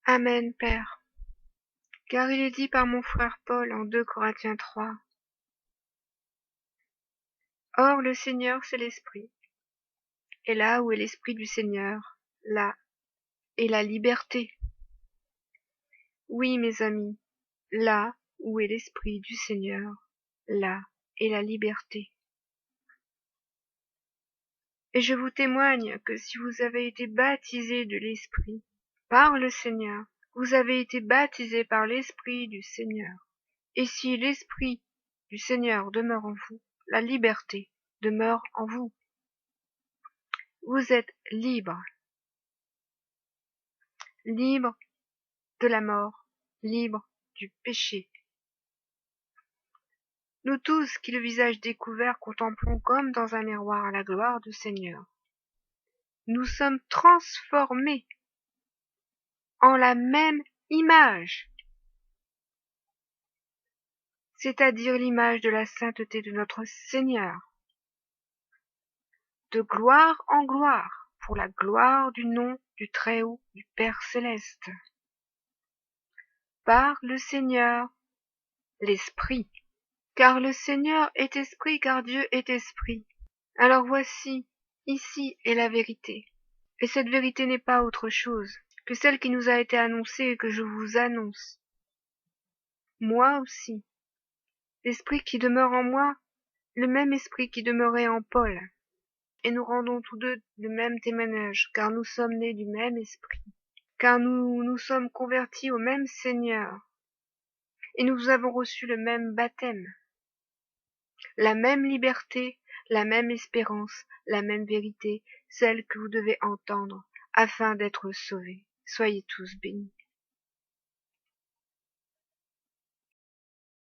Amen, Père. Car il est dit par mon frère Paul en 2 Corinthiens 3. Or le Seigneur, c'est l'Esprit. Et là où est l'Esprit du Seigneur, là est la liberté. Oui, mes amis, là où est l'Esprit du Seigneur, là est la liberté. Et je vous témoigne que si vous avez été baptisés de l'Esprit, par le Seigneur, vous avez été baptisés par l'Esprit du Seigneur. Et si l'Esprit du Seigneur demeure en vous, la liberté demeure en vous. Vous êtes libres, libres de la mort, libres du péché. Nous tous qui le visage découvert contemplons comme dans un miroir la gloire du Seigneur. Nous sommes transformés en la même image, c'est-à-dire l'image de la sainteté de notre Seigneur, de gloire en gloire, pour la gloire du nom du Très-Haut, du Père Céleste. Par le Seigneur, l'Esprit. Car le Seigneur est esprit, car Dieu est esprit. Alors voici, ici est la vérité. Et cette vérité n'est pas autre chose que celle qui nous a été annoncée et que je vous annonce. Moi aussi. L'esprit qui demeure en moi, le même esprit qui demeurait en Paul. Et nous rendons tous deux le même témoignage, car nous sommes nés du même esprit. Car nous nous sommes convertis au même Seigneur. Et nous avons reçu le même baptême. La même liberté, la même espérance, la même vérité, celle que vous devez entendre, afin d'être sauvés. Soyez tous bénis.